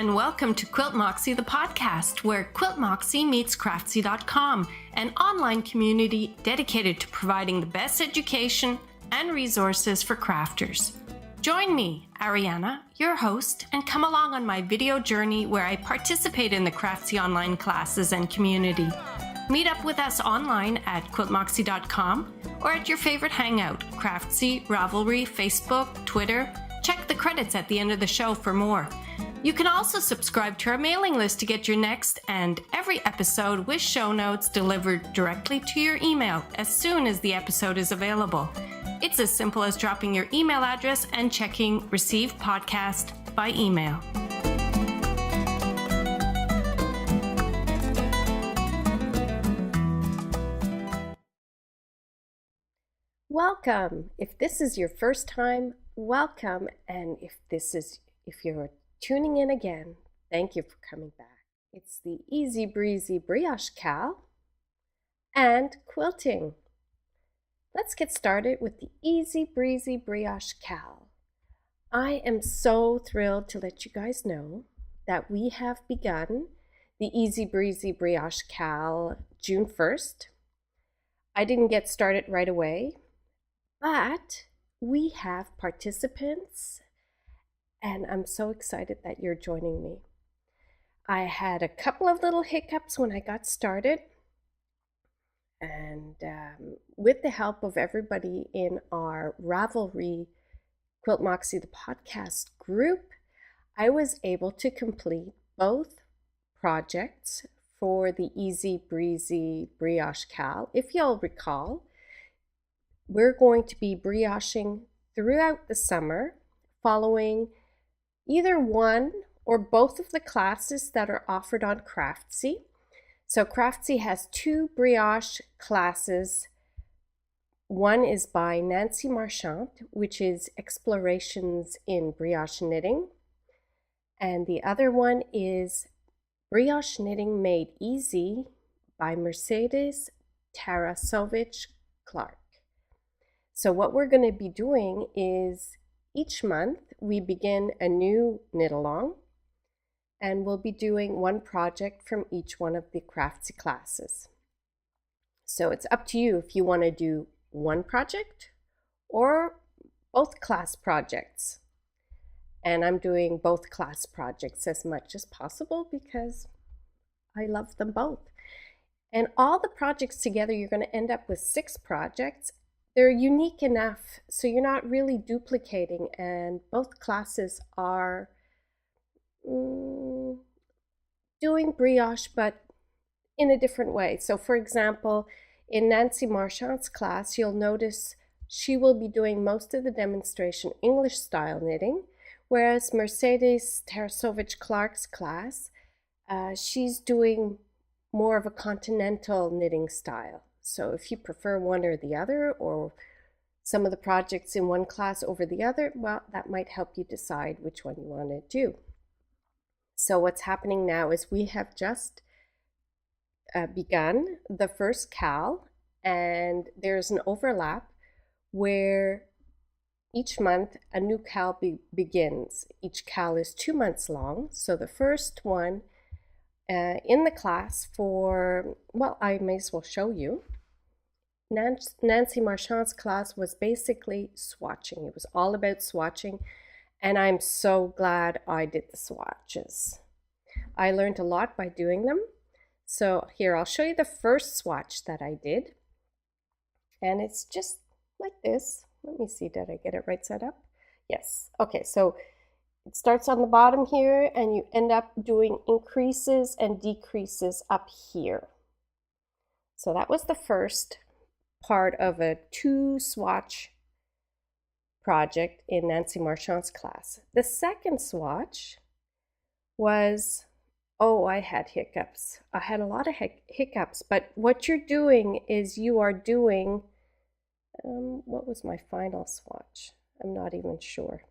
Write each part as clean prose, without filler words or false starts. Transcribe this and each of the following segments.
and welcome to Quilt Moxie, the podcast, where Quilt Moxie meets Craftsy.com, an online community dedicated to providing the best education and resources for crafters. Join me, Ariana, your host, and come along on my video journey where I participate in the Craftsy online classes and community. Meet up with us online at quiltmoxie.com or at your favorite hangout, Craftsy, Ravelry, Facebook, Twitter. Check the credits at the end of the show for more. You can also subscribe to our mailing list to get your next and every episode with show notes delivered directly to your email as soon as the episode is available. It's as simple as dropping your email address and checking Receive Podcast by email. Welcome. If this is your first time, welcome. And if you're tuning in again, thank you for coming back. It's the Easy Breezy Brioche KAL and quilting. Let's get started with the Easy Breezy Brioche KAL. I am so thrilled to let you guys know that we have begun the Easy Breezy Brioche KAL June 1st. I didn't get started right away, but we have participants, and I'm so excited that you're joining me. I had a couple of little hiccups when I got started, and with the help of everybody in our Ravelry Quilt Moxie the podcast group, I was able to complete both projects for the Easy Breezy Brioche KAL. If you'll recall, we're going to be brioching throughout the summer, following either one or both of the classes that are offered on Craftsy. So Craftsy has two brioche classes. One is by Nancy Marchand, which is Explorations in Brioche Knitting. And the other one is Brioche Knitting Made Easy by Mercedes Tarasovich-Clark. So what we're going to be doing is each month we begin a new knit along, and we'll be doing one project from each one of the Craftsy classes. So it's up to you if you want to do one project or both class projects. And I'm doing both class projects as much as possible because I love them both. And all the projects together, you're going to end up with 6 projects. They're unique enough, so you're not really duplicating, and both classes are doing brioche, but in a different way. So for example, in Nancy Marchand's class, you'll notice she will be doing most of the demonstration English style knitting, whereas Mercedes Tarasovich-Clark's class, she's doing more of a continental knitting style. So if you prefer one or the other, or some of the projects in one class over the other, well, that might help you decide which one you want to do. So what's happening now is we have just begun the first KAL, and there's an overlap where each month a new KAL begins. Each KAL is 2 months long. So the first one in the class for, well, I may as well show you. Nancy Marchand's class was basically swatching. It was all about swatching, and I'm so glad I did the swatches. I learned a lot by doing them. So here, I'll show you the first swatch that I did, and it's just like this. Let me see, did I get it right side up? Yes. Okay, so it starts on the bottom here, and you end up doing increases and decreases up here. So that was the first part of a 2 swatch project in Nancy Marchand's class. The second swatch was, oh, I had hiccups. I had a lot of hiccups, but what you're doing is you are doing, what was my final swatch? I'm not even sure.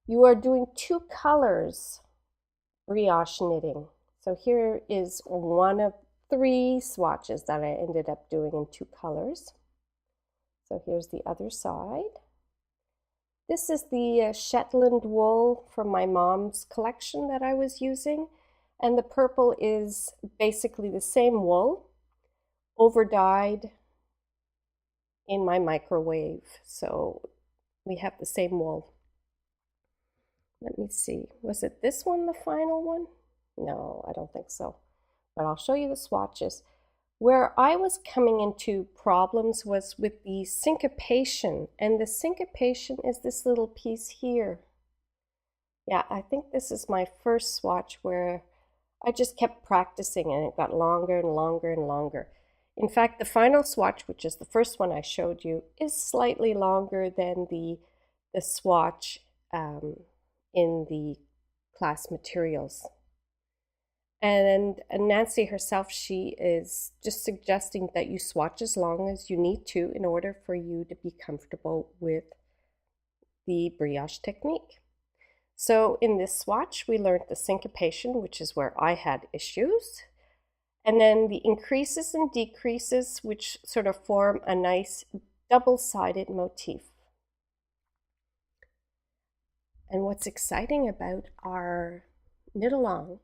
You are doing 2 colors brioche knitting. So here is one of 3 swatches that I ended up doing in 2 colors. So here's the other side. This is the Shetland wool from my mom's collection that I was using. And the purple is basically the same wool, over-dyed in my microwave. So we have the same wool. Let me see, was it this one, the final one? No, I don't think so. But I'll show you the swatches. Where I was coming into problems was with the syncopation, and the syncopation is this little piece here. Yeah, I think this is my first swatch where I just kept practicing and it got longer and longer and longer. In fact, the final swatch, which is the first one I showed you, is slightly longer than the swatch in the class materials. And Nancy herself, she is just suggesting that you swatch as long as you need to in order for you to be comfortable with the brioche technique. So in this swatch, we learned the syncopation, which is where I had issues, and then the increases and decreases, which sort of form a nice double-sided motif. And what's exciting about our knit-along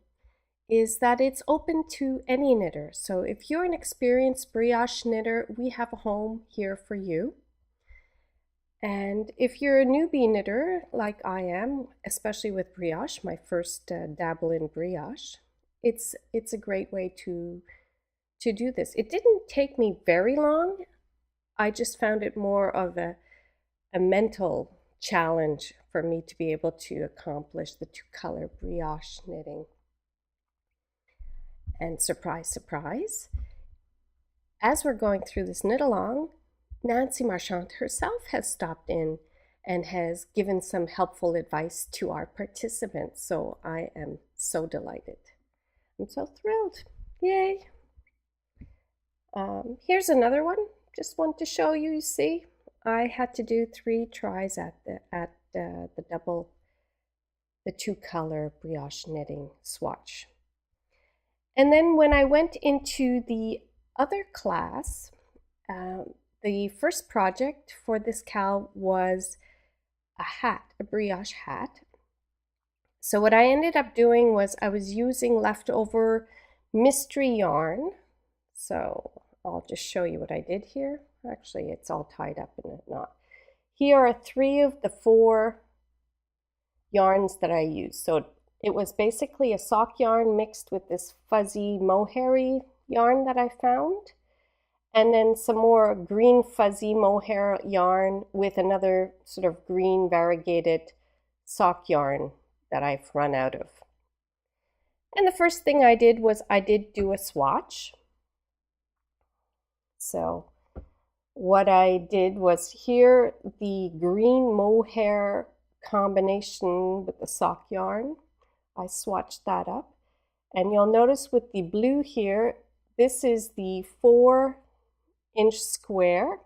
is that it's open to any knitter. So if you're an experienced brioche knitter, we have a home here for you. And if you're a newbie knitter like I am, especially with brioche, my first dabble in brioche, it's a great way to do this. It didn't take me very long. I just found it more of a mental challenge for me to be able to accomplish the two-color brioche knitting. And surprise, surprise, as we're going through this knit-along, Nancy Marchand herself has stopped in and has given some helpful advice to our participants. So I am so delighted. I'm so thrilled. Yay. Here's another one. Just want to show you, you see, I had to do 3 tries at the two-color brioche knitting swatch. And then when I went into the other class, the first project for this KAL was a hat, a brioche hat. So what I ended up doing was I was using leftover mystery yarn. So I'll just show you what I did here. Actually, it's all tied up in a knot. Here are 3 of the 4 yarns that I used. So it was basically a sock yarn mixed with this fuzzy mohair yarn that I found, and then some more green fuzzy mohair yarn with another sort of green variegated sock yarn that I've run out of. And the first thing I did was I did do a swatch. So what I did was here the green mohair combination with the sock yarn, I swatched that up, and you'll notice with the blue here, this is the 4-inch square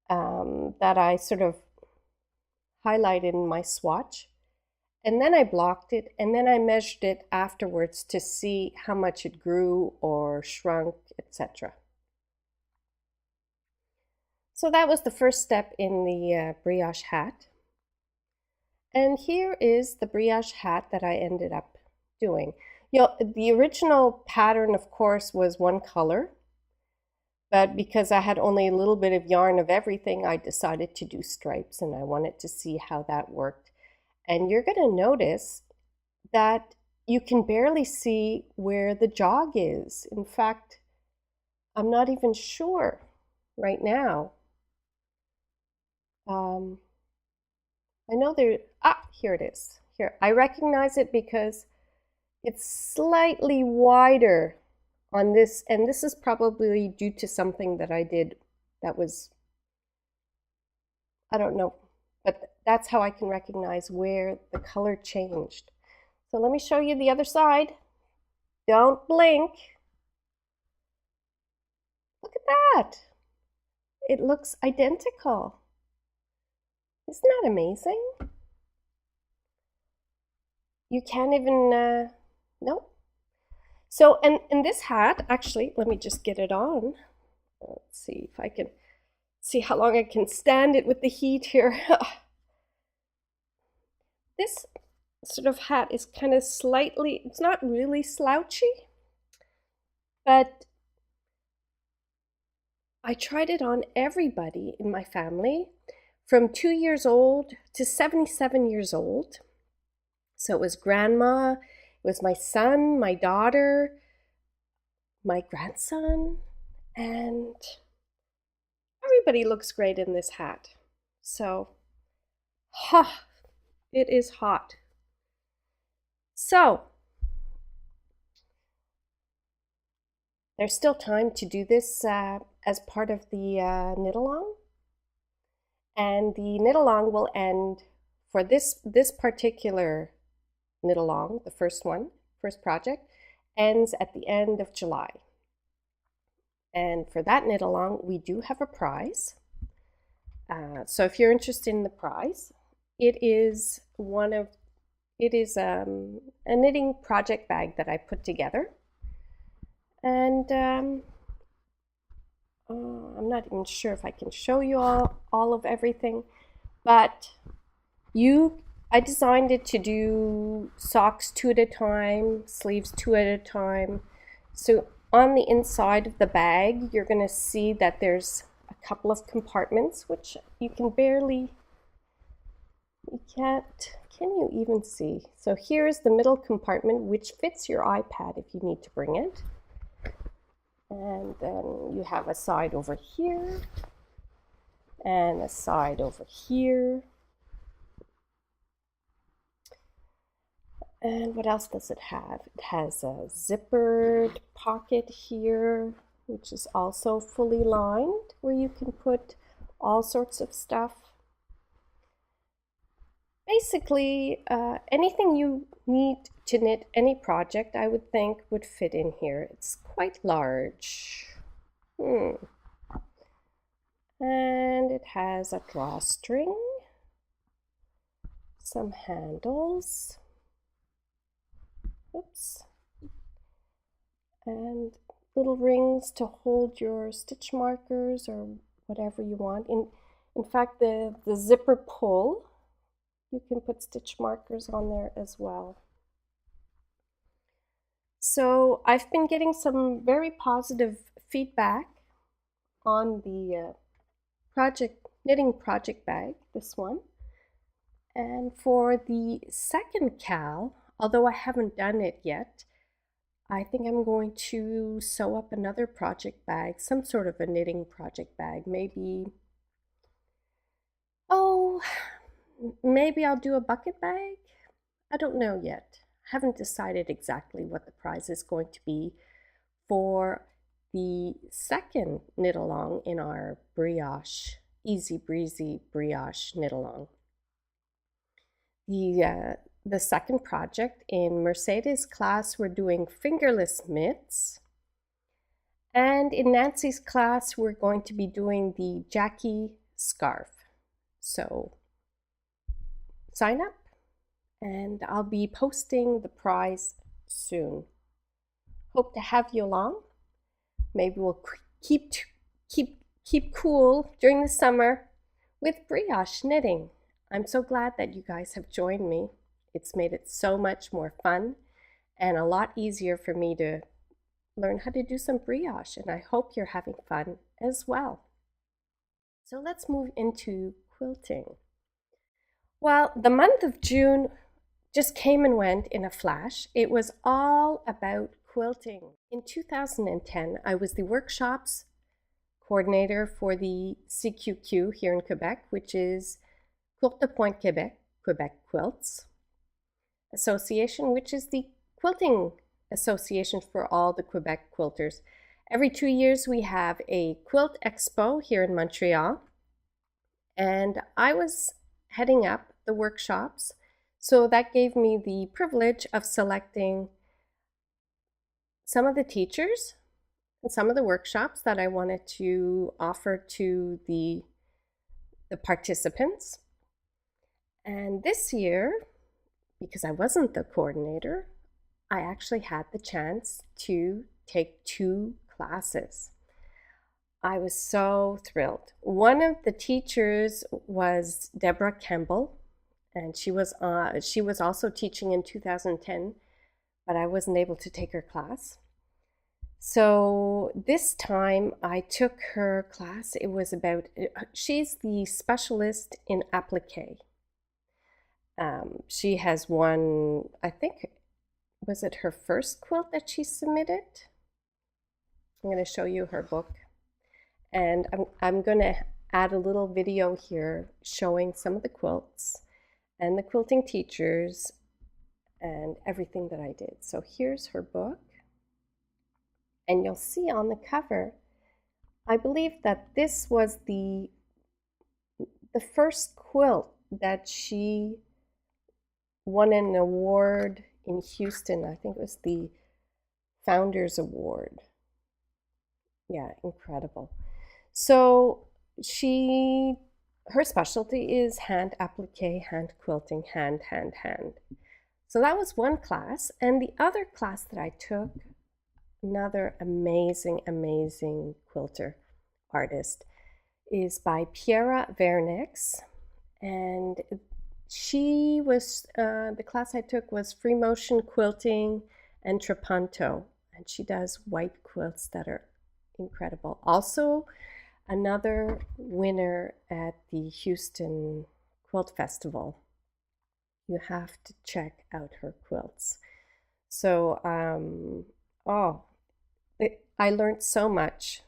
that I sort of highlighted in my swatch, and then I blocked it, and then I measured it afterwards to see how much it grew or shrunk, etc. So that was the first step in the brioche hat. And here is the brioche hat that I ended up doing. You know, the original pattern, of course, was one color, but because I had only a little bit of yarn of everything, I decided to do stripes, and I wanted to see how that worked. And you're going to notice that you can barely see where the jog is. In fact, I'm not even sure right now. I know there, here it is. Here, I recognize it because it's slightly wider on this, and this is probably due to something that I did that was, I don't know, but that's how I can recognize where the color changed. So let me show you the other side. Don't blink. Look at that. It looks identical. Isn't that amazing? You can't even, no. So, and this hat, actually, let me just get it on. Let's see if I can see how long I can stand it with the heat here. this sort of hat is kind of slightly, it's not really slouchy, but I tried it on everybody in my family from 2 years old to 77 years old. So it was grandma, it was my son, my daughter, my grandson, and everybody looks great in this hat. So, it is hot. So, there's still time to do this as part of the knit-along. And the knit-along will end for this particular knit-along, the first project, ends at the end of July. And for that knit-along, we do have a prize. So if you're interested in the prize, it is a knitting project bag that I put together. And I'm not even sure if I can show you all of everything, but I designed it to do socks 2 at a time, sleeves 2 at a time. So on the inside of the bag, you're going to see that there's a couple of compartments, which you can barely, can you even see? So here's the middle compartment, which fits your iPad if you need to bring it. And then you have a side over here and a side over here. And what else does it have? It has a zippered pocket here, which is also fully lined, where you can put all sorts of stuff. Basically, anything you need to knit any project, I would think, would fit in here. It's quite large. And it has a drawstring, some handles, oops, and little rings to hold your stitch markers or whatever you want. In fact, the zipper pull, you can put stitch markers on there as well. So I've been getting some very positive feedback on the knitting project bag, this one. And for the second KAL, although I haven't done it yet, I think I'm going to sew up another project bag, some sort of a knitting project bag. Maybe I'll do a bucket bag. I don't know yet. I haven't decided exactly what the prize is going to be for the second knit-along in our Brioche, Easy Breezy Brioche knit-along. The second project in Mercedes' class, we're doing fingerless mitts. And in Nancy's class, we're going to be doing the Jackie scarf. So sign up, and I'll be posting the prize soon. Hope to have you along. Maybe we'll keep cool during the summer with brioche knitting. I'm so glad that you guys have joined me. It's made it so much more fun and a lot easier for me to learn how to do some brioche, and I hope you're having fun as well. So let's move into quilting. Well, the month of June just came and went in a flash. It was all about quilting. In 2010, I was the workshops coordinator for the CQQ here in Quebec, which is Courte Pointe Quebec Quilts Association, which is the quilting association for all the Quebec quilters. Every 2 years we have a quilt expo here in Montreal, and I was heading up the workshops, so that gave me the privilege of selecting some of the teachers and some of the workshops that I wanted to offer to the participants. And this year, because I wasn't the coordinator, I actually had the chance to take 2 classes. I was so thrilled. One of the teachers was Deborah Campbell, and she was also teaching in 2010, but I wasn't able to take her class. So this time I took her class. It was about, she's the specialist in applique. She has won, I think, was it her first quilt that she submitted? I'm going to show you her book. And I'm going to add a little video here showing some of the quilts and the quilting teachers and everything that I did. So here's her book. And you'll see on the cover, I believe that this was the first quilt that she won an award in Houston. I think it was the Founders Award. Yeah, incredible. So her specialty is hand applique, hand quilting, hand. So that was one class. And the other class that I took, another amazing quilter artist, is by Piera Vernix. And she was, the class I took was free motion quilting and trapunto. And she does white quilts that are incredible. Also, another winner at the Houston Quilt Festival. You have to check out her quilts. So, I learned so much.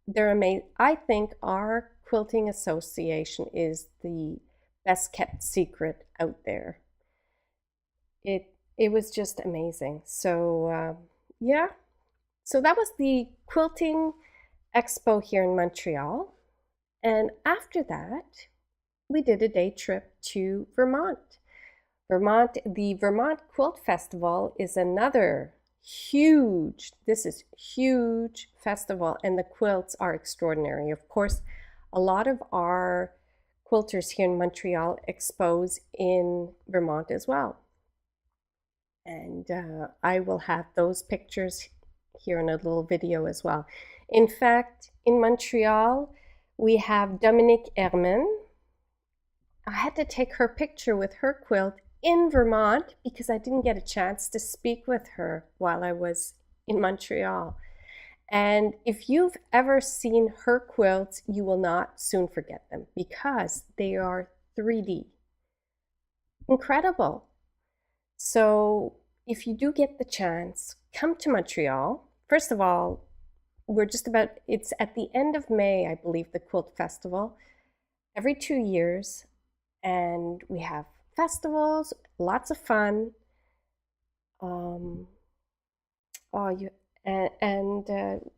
They're amazing. I think our quilting association is the best kept secret out there. It was just amazing. So yeah. So that was the quilting expo here in Montreal. And after that, we did a day trip to Vermont. The Vermont Quilt Festival is another huge festival, and the quilts are extraordinary. Of course, a lot of our quilters here in Montreal expose in Vermont as well. And I will have those pictures here in a little video as well. In fact, in Montreal, we have Dominique Herman. I had to take her picture with her quilt in Vermont because I didn't get a chance to speak with her while I was in Montreal. And if you've ever seen her quilts, you will not soon forget them because they are 3D. Incredible. So if you do get the chance, come to Montreal. First of all, it's at the end of May, I believe, the Quilt Festival, every 2 years. And we have festivals, lots of fun.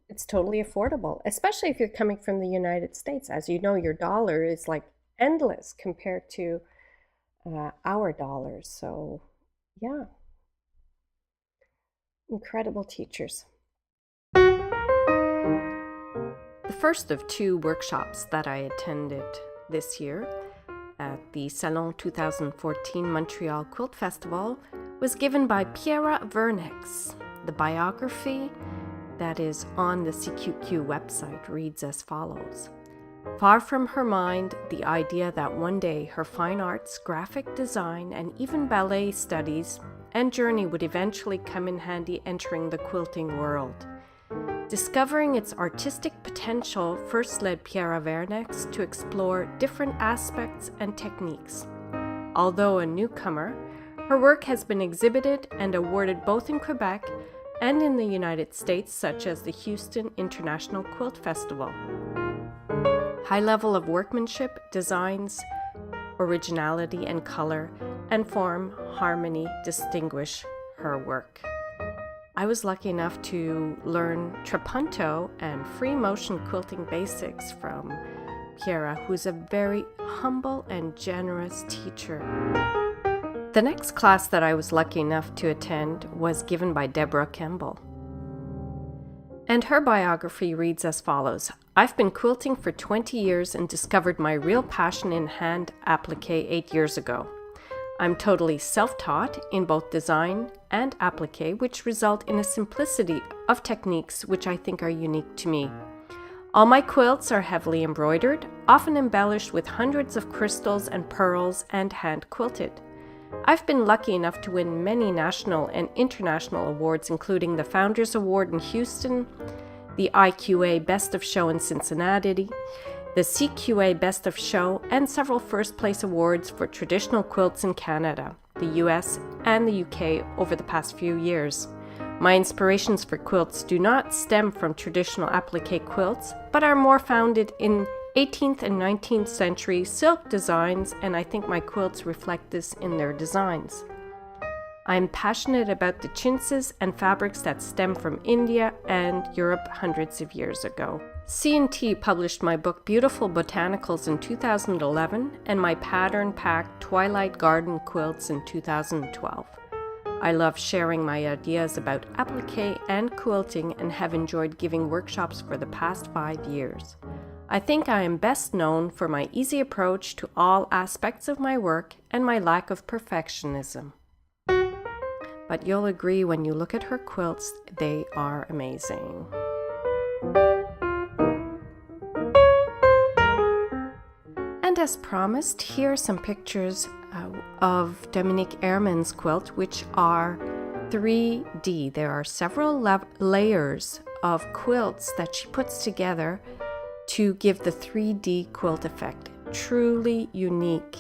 It's totally affordable, especially if you're coming from the United States. As you know, your dollar is like endless compared to our dollars. So yeah, incredible teachers. The first of 2 workshops that I attended this year at the Salon 2014 Montreal Quilt Festival was given by Piera Vernix. The biography that is on the CQQ website reads as follows. Far from her mind the idea that one day her fine arts, graphic design, and even ballet studies and journey would eventually come in handy entering the quilting world. Discovering its artistic potential first led Piera Vernix to explore different aspects and techniques. Although a newcomer, her work has been exhibited and awarded both in Quebec and in the United States, such as the Houston International Quilt Festival. High level of workmanship, designs, originality and color, and form harmony distinguish her work. I was lucky enough to learn trapunto and free motion quilting basics from Piera, who's a very humble and generous teacher. The next class that I was lucky enough to attend was given by Deborah Kemble. And her biography reads as follows. I've been quilting for 20 years and discovered my real passion in hand applique 8 years ago. I'm totally self-taught in both design and applique, which result in a simplicity of techniques which I think are unique to me. All my quilts are heavily embroidered, often embellished with hundreds of crystals and pearls, and hand quilted. I've been lucky enough to win many national and international awards, including the Founders Award in Houston, the IQA Best of Show in Cincinnati, the CQA Best of Show, and several first place awards for traditional quilts in Canada, the US, and the UK over the past few years. My inspirations for quilts do not stem from traditional applique quilts, but are more founded in 18th and 19th century silk designs, and I think my quilts reflect this in their designs. I am passionate about the chintzes and fabrics that stem from India and Europe hundreds of years ago. C&T published my book Beautiful Botanicals in 2011 and my pattern-packed Twilight Garden quilts in 2012. I love sharing my ideas about applique and quilting and have enjoyed giving workshops for the past 5 years. I think I am best known for my easy approach to all aspects of my work and my lack of perfectionism. But you'll agree when you look at her quilts, they are amazing. And as promised, here are some pictures of Dominique Ehrman's quilt, which are 3D. There are several layers of quilts that she puts together to give the 3D quilt effect. Truly unique.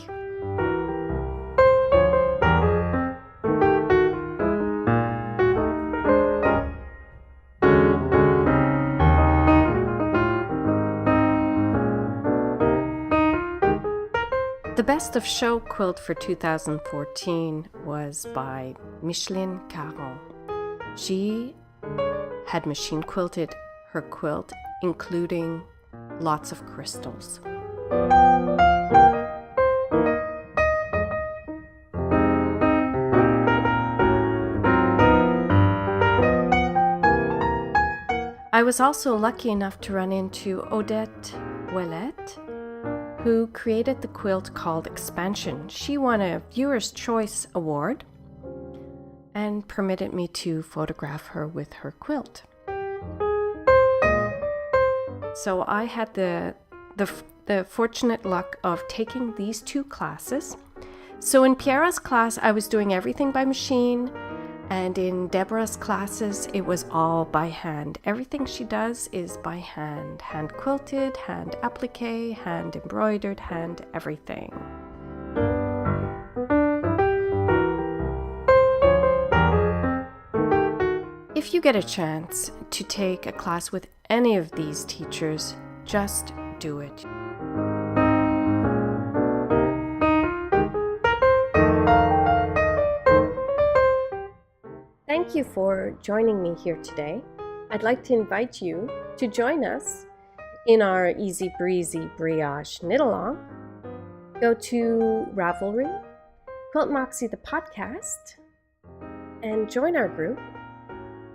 The Best of Show quilt for 2014 was by Micheline Caron. She had machine quilted her quilt, including lots of crystals. I was also lucky enough to run into Odette Ouellette, who created the quilt called Expansion. She won a Viewer's Choice Award and permitted me to photograph her with her quilt. So I had the fortunate luck of taking these 2 classes. So in Piera's class, I was doing everything by machine, and in Deborah's classes, it was all by hand. Everything she does is by hand. Hand quilted, hand applique, hand embroidered, hand everything. If you get a chance to take a class with any of these teachers, just do it. Thank you for joining me here today. I'd like to invite you to join us in our Easy Breezy Brioche knit-along. Go to Ravelry, Quilt Moxie the podcast, and join our group.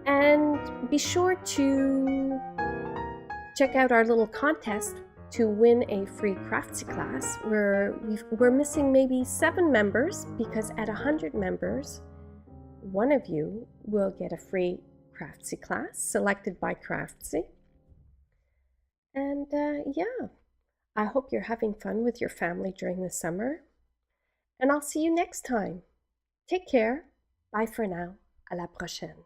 And be sure to check out our little contest to win a free Craftsy class. We're missing maybe 7 members, because at 100 members, one of you will get a free Craftsy class selected by Craftsy. And yeah, I hope you're having fun with your family during the summer. And I'll see you next time. Take care. Bye for now. À la prochaine.